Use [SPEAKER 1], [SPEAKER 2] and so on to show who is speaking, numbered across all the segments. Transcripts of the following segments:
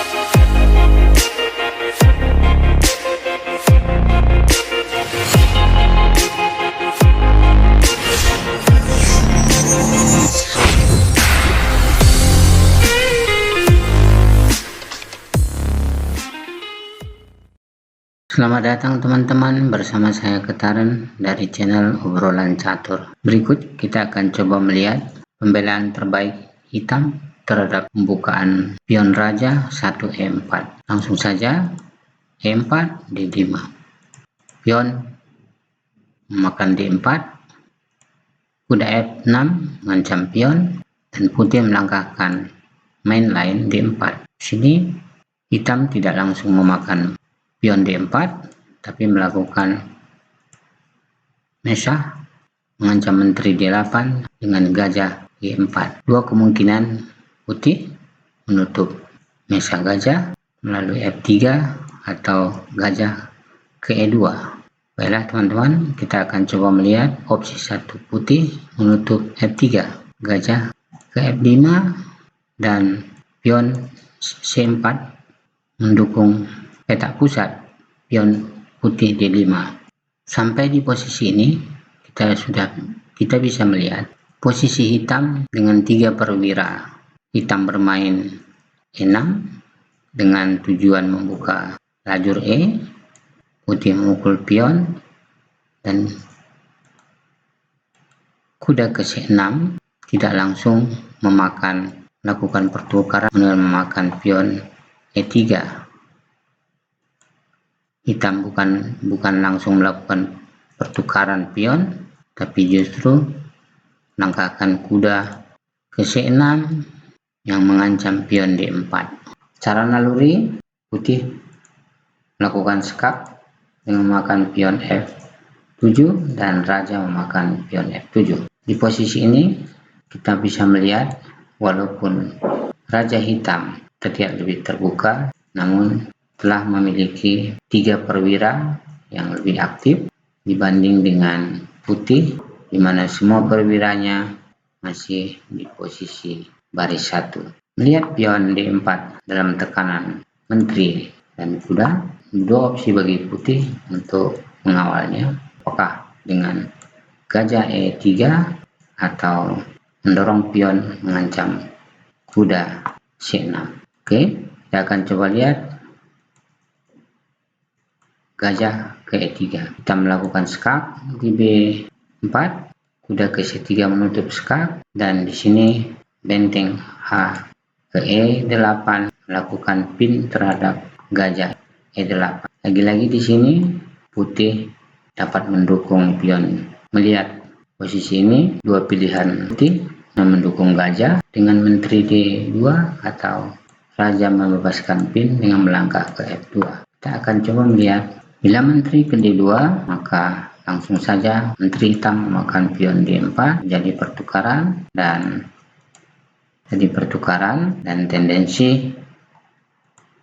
[SPEAKER 1] Selamat datang teman-teman, bersama saya Ketaren dari channel Obrolan Catur. Berikut kita akan coba melihat pembelaan terbaik hitam terhadap pembukaan pion raja 1 E4. Langsung saja E4 D5. Pion memakan D4, kuda F6 mengancam pion, dan putih melangkahkan main line D4. Sini hitam tidak langsung memakan pion D4, tapi melakukan mesah mengancam menteri D8 dengan gajah G4. Dua kemungkinan putih menutup mesah gajah melalui F3 atau gajah ke E2. Baiklah teman-teman, kita akan coba melihat opsi 1 putih menutup F3, gajah ke F5, dan pion C4 mendukung petak pusat pion putih D5. Sampai di posisi ini kita bisa melihat posisi hitam dengan 3 perwira. Hitam bermain E6 dengan tujuan membuka lajur E, putih memukul pion, dan kuda ke C6 tidak langsung melakukan pertukaran dengan memakan pion E3. Hitam bukan langsung melakukan pertukaran pion, tapi justru melangkahkan kuda ke C6 yang mengancam pion D4. Cara naluri, putih melakukan skak dengan memakan pion F7 dan raja memakan pion F7. Di posisi ini kita bisa melihat walaupun raja hitam terlihat lebih terbuka, namun telah memiliki 3 perwira yang lebih aktif dibanding dengan putih, di mana semua perwiranya masih di posisi baris 1. Melihat pion D4 dalam tekanan menteri dan kuda, 2 opsi bagi putih untuk mengawalnya, apakah dengan gajah E3 atau mendorong pion mengancam kuda C6. Oke, kita akan coba lihat gajah ke E3. Kita melakukan skak di B4, kuda ke C3 menutup skak, dan di sini benteng H ke E8 melakukan pin terhadap gajah E8. Lagi-lagi di sini putih dapat mendukung pion. Melihat posisi ini, 2 pilihan putih yang mendukung gajah dengan menteri D2 atau raja membebaskan pin dengan melangkah ke F2. Kita akan coba melihat. Bila menteri ke D2, maka langsung saja menteri hitam memakan pion D4, jadi pertukaran dan tendensi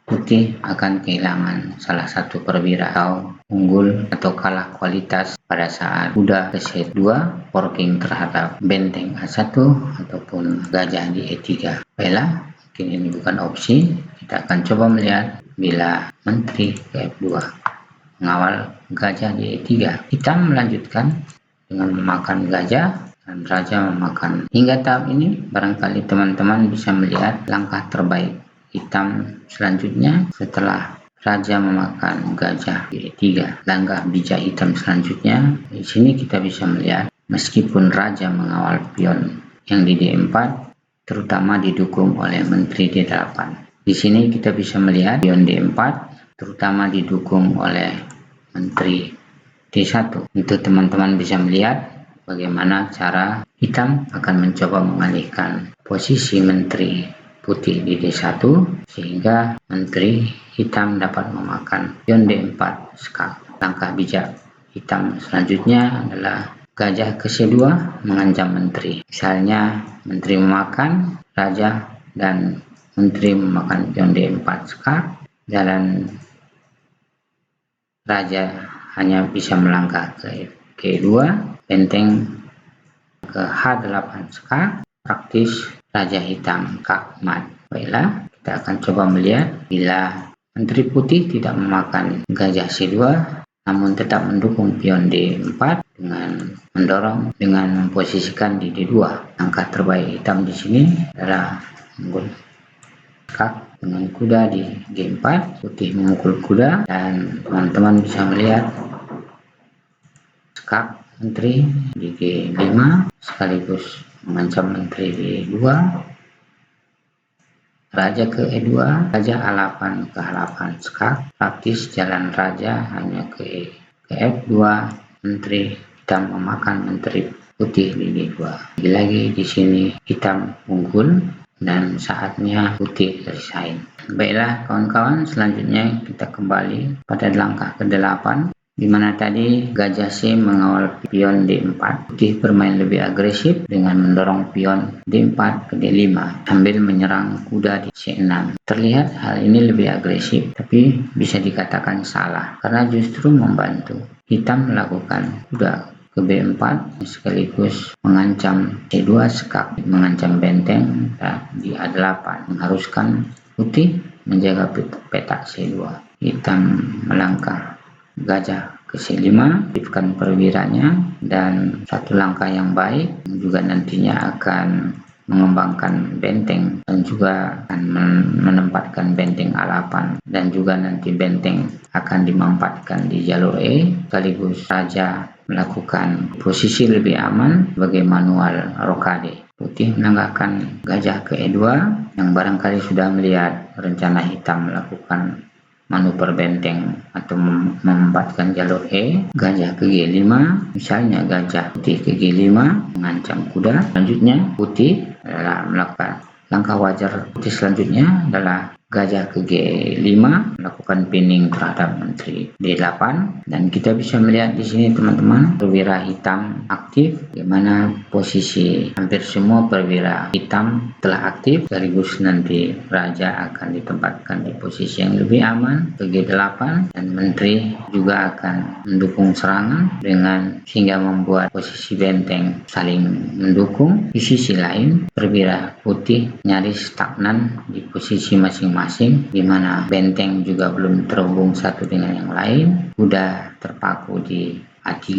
[SPEAKER 1] putih akan kehilangan salah satu perwira atau unggul atau kalah kualitas pada saat kuda ke C2 forking terhadap benteng A1 ataupun gajah di E3. Baiklah, mungkin ini bukan opsi. Kita akan coba melihat bila menteri ke F2 mengawal gajah di E3. Hitam melanjutkan dengan memakan gajah dan raja memakan. Hingga tahap ini barangkali teman-teman bisa melihat langkah terbaik hitam selanjutnya setelah raja memakan gajah di E3. Langkah bijak hitam selanjutnya, di sini kita bisa melihat meskipun raja mengawal pion yang di D4 terutama didukung oleh menteri D8. Di sini kita bisa melihat pion D4 terutama didukung oleh menteri D1. Untuk teman-teman bisa melihat bagaimana cara hitam akan mencoba mengalihkan posisi menteri putih di D1 sehingga menteri hitam dapat memakan pion D4 skak. Langkah bijak hitam selanjutnya adalah gajah ke C2 mengancam menteri. Misalnya menteri memakan raja dan menteri memakan pion D4 skak, jalan raja hanya bisa melangkah ke G2, benteng ke H8 skak, praktis raja hitam skak mat. Baiklah, kita akan coba melihat bila menteri putih tidak memakan gajah C2 namun tetap mendukung pion D4 dengan mendorong dengan memposisikan di D2. Langkah terbaik hitam di sini adalah unggul skak dengan kuda di G4, putih memukul kuda, dan teman-teman bisa melihat skak menteri di G5 sekaligus mengancam menteri di D2, raja ke E2, raja A8 ke H8 skak, praktis jalan raja hanya ke F2, menteri hitam memakan menteri putih di D2. Lagi di sini hitam unggul dan saatnya putih resign. Baiklah kawan-kawan, selanjutnya kita kembali pada langkah ke-8 di mana tadi gajah C mengawal pion D4. Putih bermain lebih agresif dengan mendorong pion D4 ke D5 sambil menyerang kuda di C6. Terlihat hal ini lebih agresif, tapi bisa dikatakan salah karena justru membantu hitam melakukan kuda ke B4 sekaligus mengancam C2 skak, mengancam benteng di A8, mengharuskan putih menjaga petak C2. Hitam melangkah gajah ke C5, aktifkan perwiranya, dan satu langkah yang baik juga nantinya akan mengembangkan benteng dan juga akan menempatkan benteng A8 dan juga nanti benteng akan dimampatkan di jalur E sekaligus raja melakukan posisi lebih aman sebagai manual rokade. Putih menangkapkan gajah ke E2 yang barangkali sudah melihat rencana hitam melakukan manuver benteng atau memempatkan jalur E. Gajah ke G5, misalnya gajah putih ke G5 mengancam kuda. Selanjutnya putih adalah melakukan langkah wajar. Putih selanjutnya adalah gajah ke G5 melakukan pinning terhadap menteri D8, dan kita bisa melihat di sini teman-teman perwira hitam aktif, di mana posisi hampir semua perwira hitam telah aktif, sekaligus nanti raja akan ditempatkan di posisi yang lebih aman ke G8 dan menteri juga akan mendukung serangan dengan sehingga membuat posisi benteng saling mendukung. Di sisi lain perwira putih nyaris stagnan di posisi masing-masing, di mana benteng juga belum terhubung satu dengan yang lain. Kuda terpaku di A3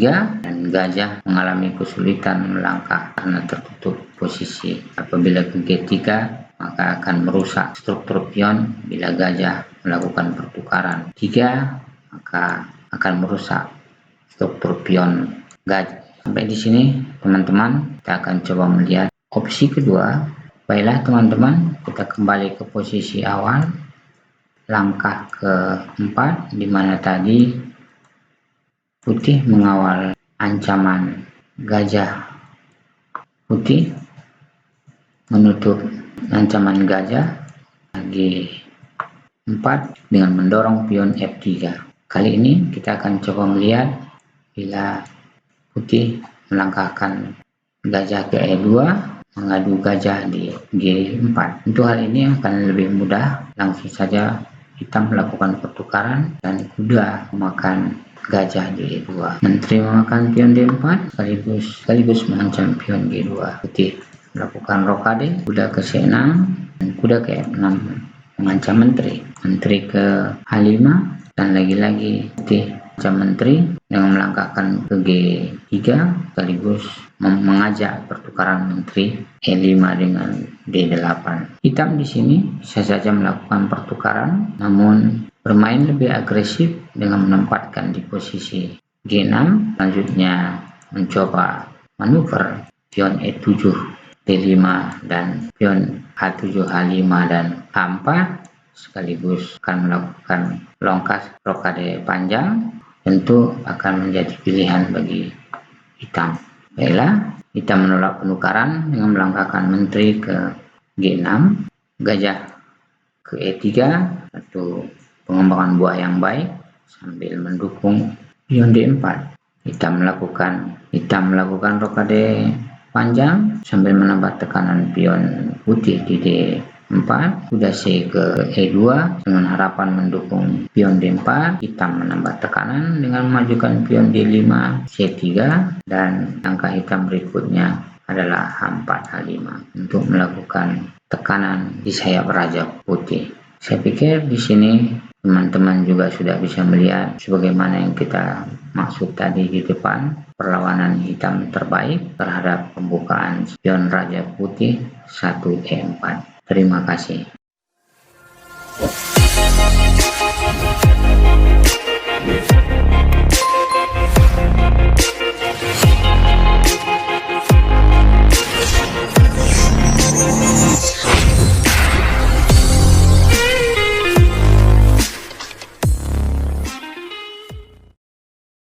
[SPEAKER 1] dan gajah mengalami kesulitan melangkah karena tertutup posisi. Apabila ke G3 maka akan merusak struktur pion. Bila gajah melakukan pertukaran 3 maka akan merusak struktur pion gajah. Sampai di sini teman-teman, kita akan coba melihat opsi kedua. Baiklah teman-teman, kita kembali ke posisi awal, langkah ke-4, di mana tadi putih mengawal ancaman gajah. Putih menutup ancaman gajah G4 dengan mendorong pion F3. Kali ini kita akan coba melihat bila putih melangkahkan gajah ke E2 mengadu gajah di G4. Untuk hal ini akan lebih mudah, langsung saja hitam melakukan pertukaran dan kuda memakan gajah di E2. Menteri memakan pion D4 sekaligus mengancam pion G2. Putih melakukan rokade, kuda ke C6 dan kuda ke F6 mengancam menteri. Menteri ke H5 dan lagi-lagi putih mengancam menteri dengan melangkahkan ke G3 sekaligus mengajak pertukaran menteri E5 dengan D8. Hitam di sini bisa saja melakukan pertukaran namun bermain lebih agresif dengan menempatkan di posisi G6. Selanjutnya mencoba manuver pion E7 D5 dan pion H7 H5 dan H4 sekaligus akan melakukan longkas rokade panjang. Tentu akan menjadi pilihan bagi hitam. Baiklah, hitam menolak penukaran dengan melangkahkan menteri ke G6, gajah ke E3 atau pengembangan buah yang baik sambil mendukung pion D4. Hitam melakukan rokade panjang sambil menambah tekanan pion putih di D4, kuda C ke E2 dengan harapan mendukung pion D4. Hitam menambah tekanan dengan memajukan pion D5, C3, dan langkah hitam berikutnya adalah H4 H5 untuk melakukan tekanan di sayap raja putih. Saya pikir di sini teman-teman juga sudah bisa melihat sebagaimana yang kita maksud tadi di depan, perlawanan hitam terbaik terhadap pembukaan spion Raja Putih 1E4. Terima kasih.